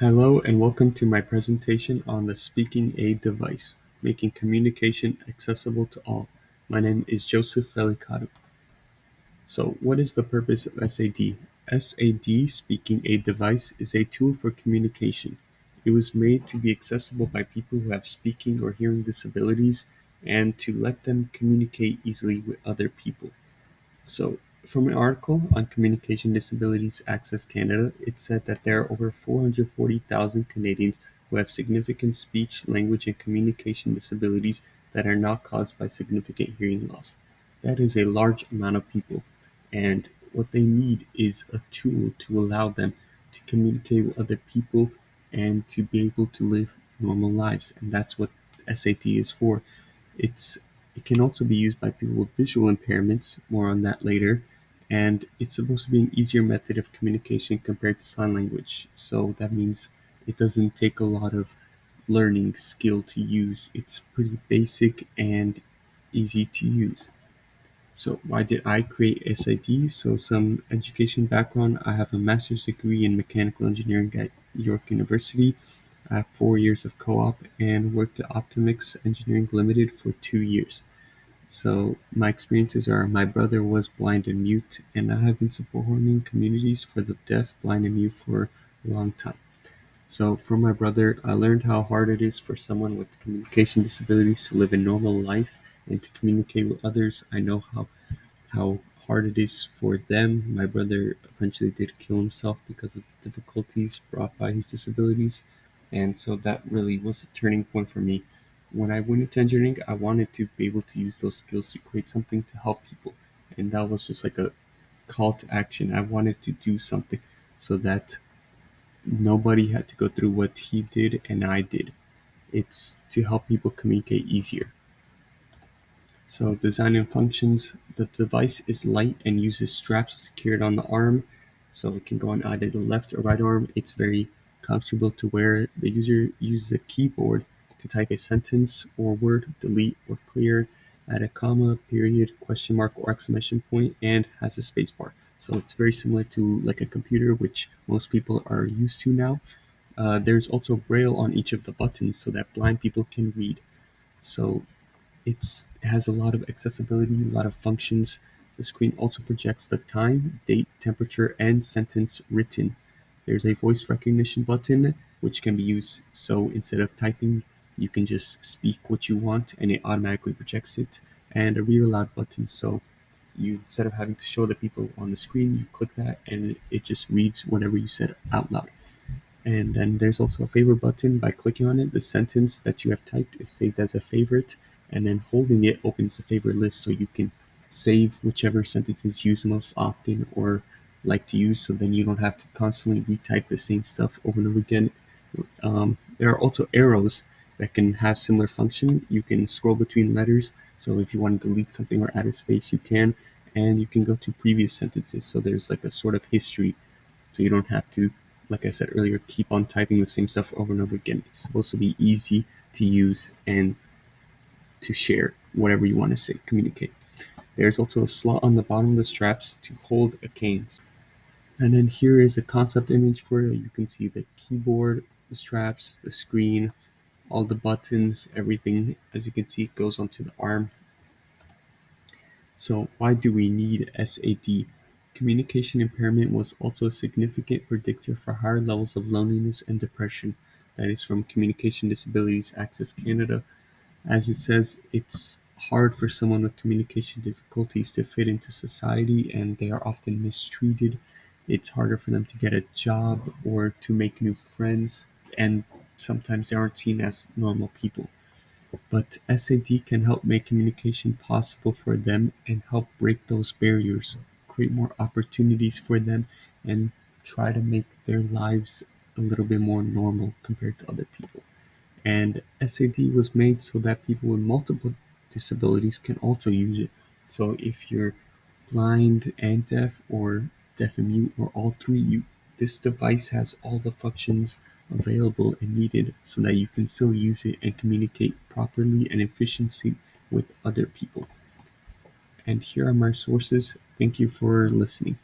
Hello and welcome to my presentation on the speaking aid device, making communication accessible to all. My name is Joseph Felicado. So what is the purpose of SAD? SAD, speaking aid device, is a tool for communication. It was made to be accessible by people who have speaking or hearing disabilities and to let them communicate easily with other people. So, from an article on Communication Disabilities Access Canada, it said that there are over 440,000 Canadians who have significant speech, language, and communication disabilities that are not caused by significant hearing loss. That is a large amount of people, and what they need is a tool to allow them to communicate with other people and to be able to live normal lives, and that's what SAT is for. It's it can also be used by people with visual impairments, more on that later, and it's supposed to be an easier method of communication compared to sign language. So that means it doesn't take a lot of learning skill to use. It's pretty basic and easy to use. So why did I create SID? So some education background. I have a master's degree in mechanical engineering at York University. I have 4 years of co-op and worked at Optimix Engineering Limited for 2 years. So my experiences are my brother was blind and mute, and I have been supporting communities for the deaf, blind, and mute for a long time. So from my brother, I learned how hard it is for someone with communication disabilities to live a normal life and to communicate with others. I know how hard it is for them. My brother eventually did kill himself because of difficulties brought by his disabilities. And so that really was a turning point for me. When I went into engineering, I wanted to be able to use those skills to create something to help people. And that was just like a call to action. I wanted to do something so that nobody had to go through what he did and I did. It's to help people communicate easier. So design and functions. The device is light and uses straps secured on the arm, so it can go on either the left or right arm. It's very comfortable to wear. The user uses a keyboard to type a sentence or word, delete or clear, add a comma, period, question mark, or exclamation point, and has a space bar. So it's very similar to like a computer, which most people are used to now. There's also braille on each of the buttons so that blind people can read. So it has a lot of accessibility, a lot of functions. The screen also projects the time, date, temperature, and sentence written. There's a voice recognition button, which can be used so instead of typing, you can just speak what you want and it automatically projects it, and a read aloud button. So you instead of having to show the people on the screen, you click that and it just reads whatever you said out loud. And then there's also a favorite button. By clicking on it, the sentence that you have typed is saved as a favorite, and then holding it opens the favorite list so you can save whichever sentences you use most often or like to use, so then you don't have to constantly retype the same stuff over and over again. There are also arrows that can have similar function. You can scroll between letters, so if you want to delete something or add a space, you can, and you can go to previous sentences. So there's like a sort of history so you don't have to, like I said earlier, keep on typing the same stuff over and over again. It's supposed to be easy to use and to share whatever you want to say, communicate. There's also a slot on the bottom of the straps to hold a cane. And then here is a concept image for it. You can see the keyboard, the straps, the screen, all the buttons, everything. As you can see, it goes onto the arm. So why do we need SAD? Communication impairment was also a significant predictor for higher levels of loneliness and depression. That is from Communication Disabilities Access Canada. As it says, it's hard for someone with communication difficulties to fit into society and they are often mistreated. It's harder for them to get a job or to make new friends, and sometimes they aren't seen as normal people. But SAD can help make communication possible for them and help break those barriers, create more opportunities for them, and try to make their lives a little bit more normal compared to other people. And SAD was made so that people with multiple disabilities can also use it. So if you're blind and deaf, or deaf and mute, or all three, this device has all the functions available and needed so that you can still use it and communicate properly and efficiently with other people. And here are my sources. Thank you for listening.